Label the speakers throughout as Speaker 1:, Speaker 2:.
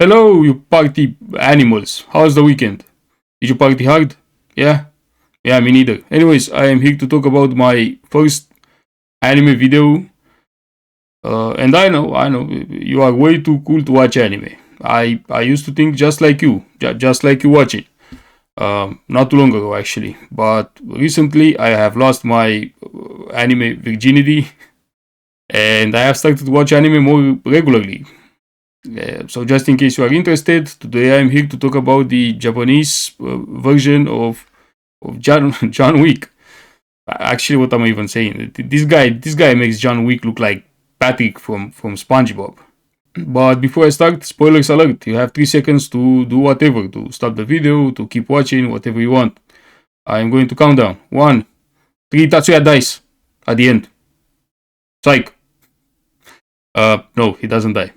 Speaker 1: Hello, you party animals. How's the weekend? Did you party hard? Yeah? Yeah, me neither. Anyways, I am here to talk about my first anime video. And I know, you are way too cool to watch anime. I used to think just like you, just like you watch it. Not too long ago, actually. But recently, I have lost my anime virginity and I have started to watch anime more regularly. So just in case you are interested, today I'm here to talk about the Japanese version of John Wick. Actually, what am I even saying? This guy makes John Wick look like Patrick from SpongeBob. But before I start, spoilers alert. You have 3 seconds to do whatever, to stop the video, to keep watching, whatever you want. I'm going to count down. 1, 3, Tatsuya dies at the end. Psych. No, he doesn't die.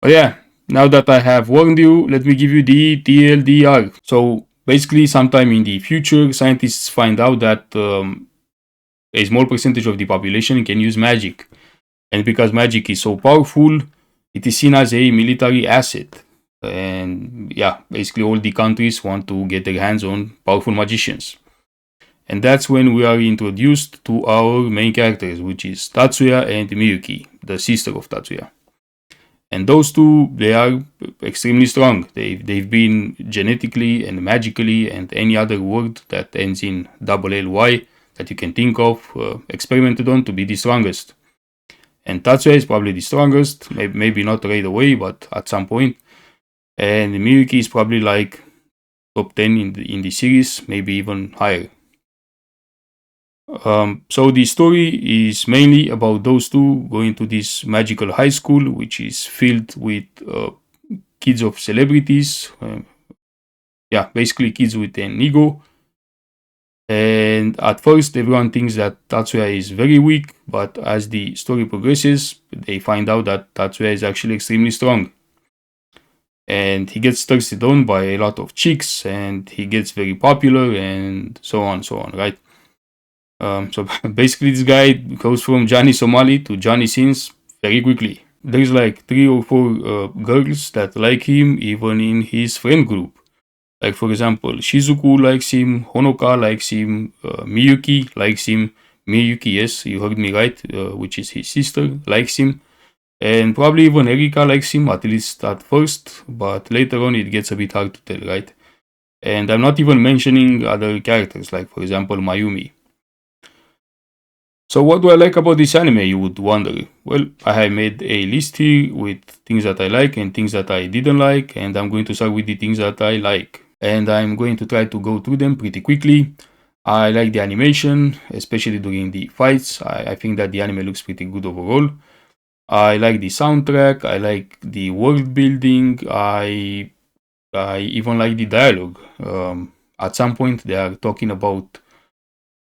Speaker 1: But yeah, now that I have warned you, let me give you the TLDR. So basically, sometime in the future, scientists find out that a small percentage of the population can use magic. And because magic is so powerful, it is seen as a military asset. And yeah, basically all the countries want to get their hands on powerful magicians. And that's when we are introduced to our main characters, which is Tatsuya and Miyuki, the sister of Tatsuya. And those two, they are extremely strong. They've been genetically and magically and any other word that ends in LLY that you can think of experimented on to be the strongest. And Tatsuya is probably the strongest, maybe not right away, but at some point. And Miyuki is probably like top 10 in the series, maybe even higher. So the story is mainly about those two going to this magical high school, which is filled with kids of celebrities. Basically kids with an ego. And at first, everyone thinks that Tatsuya is very weak, but as the story progresses, they find out that Tatsuya is actually extremely strong. And he gets thirsted on by a lot of chicks, and he gets very popular, and so on, right? So basically, this guy goes from Johnny Somali to Johnny Sins very quickly. There's like 3 or 4 girls that like him, even in his friend group. Like, for example, Shizuku likes him, Honoka likes him, Miyuki likes him. Miyuki, yes, you heard me right, which is his sister, likes him. And probably even Erika likes him, at least at first, but later on it gets a bit hard to tell, right? And I'm not even mentioning other characters, like, for example, Mayumi. So what do I like about this anime, you would wonder? Well, I have made a list here with things that I like and things that I didn't like, and I'm going to start with the things that I like. And I'm going to try to go through them pretty quickly. I like the animation, especially during the fights. I think that the anime looks pretty good overall. I like the soundtrack, I like the world building, I even like the dialogue. At some point they are talking about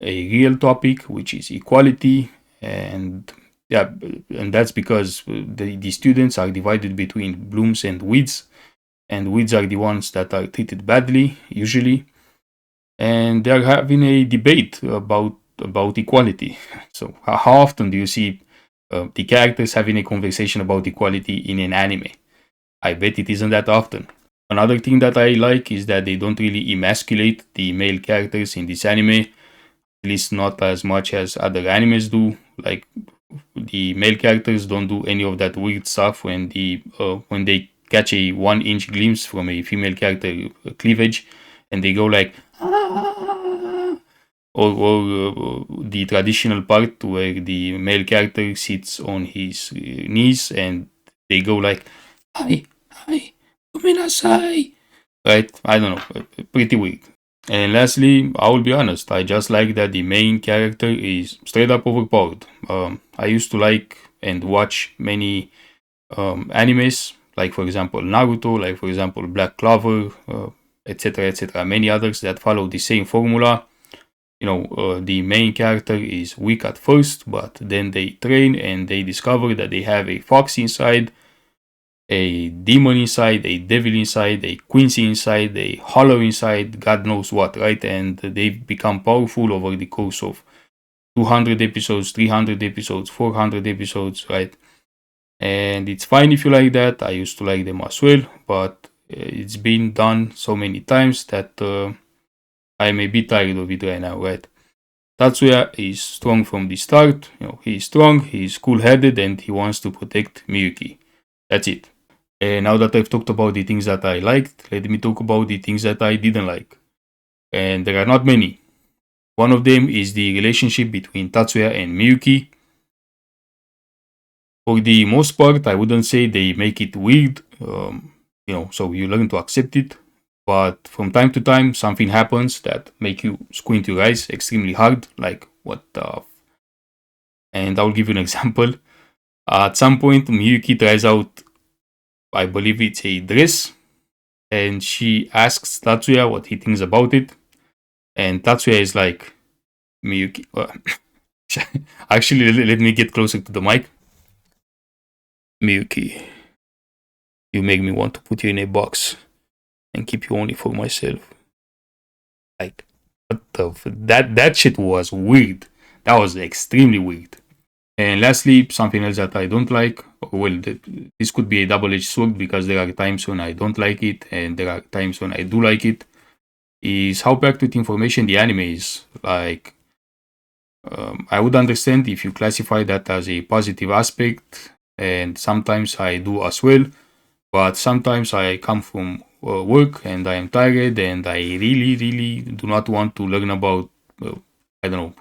Speaker 1: a real topic, which is equality, and yeah, and that's because the students are divided between blooms and weeds, and weeds are the ones that are treated badly usually, and they are having a debate about equality. So how often do you see the characters having a conversation about equality in an anime? I bet it isn't that often. Another thing that I like is that they don't really emasculate the male characters in this anime, at least not as much as other animes do. Like, the male characters don't do any of that weird stuff when they catch a 1-inch glimpse from a female character cleavage, and they go like, or the traditional part where the male character sits on his knees and they go like, hi, gomenasai. Right? I don't know. Pretty weird. And lastly, I will be honest, I just like that the main character is straight up overpowered. I used to like and watch many animes, like for example Naruto, like for example Black Clover, etc., etc. Many others that follow the same formula. The main character is weak at first, but then they train and they discover that they have a fox inside, a demon inside, a devil inside, a Quincy inside, a hollow inside, God knows what, right? And they've become powerful over the course of 200 episodes, 300 episodes, 400 episodes, right? And it's fine if you like that. I used to like them as well, but it's been done so many times that I'm a bit tired of it right now, right? Tatsuya is strong from the start. He's strong, he's cool-headed, and he wants to protect Miyuki. That's it. And now that I've talked about the things that I liked, let me talk about the things that I didn't like. And there are not many. One of them is the relationship between Tatsuya and Miyuki. For the most part, I wouldn't say they make it weird, so you learn to accept it. But from time to time, something happens that make you squint your eyes extremely hard, like what the. And I'll give you an example. At some point, Miyuki tries out, I believe it's a dress, and she asks Tatsuya what he thinks about it. And Tatsuya is like, Miyuki. Actually, let me get closer to the mic. Miyuki, you make me want to put you in a box and keep you only for myself. Like, what the that shit was weird. That was extremely weird. And lastly, something else that I don't like. Well, this could be a double-edged sword because there are times when I don't like it and there are times when I do like it. Is how packed with information the anime is. Like, I would understand if you classify that as a positive aspect, and sometimes I do as well. But sometimes I come from work and I am tired and I really, really do not want to learn about, I don't know,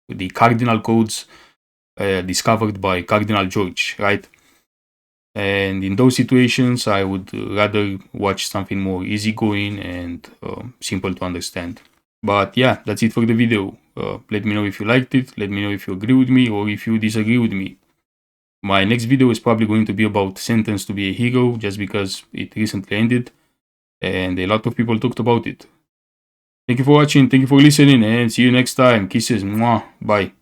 Speaker 1: the cardinal codes discovered by Cardinal George, right? And in those situations, I would rather watch something more easygoing and simple to understand. But yeah, that's it for the video. Let me know if you liked it. Let me know if you agree with me or if you disagree with me. My next video is probably going to be about Sentence to be a Hero, just because it recently ended and a lot of people talked about it. Thank you for watching, thank you for listening, and see you next time. Kisses, mwah, bye.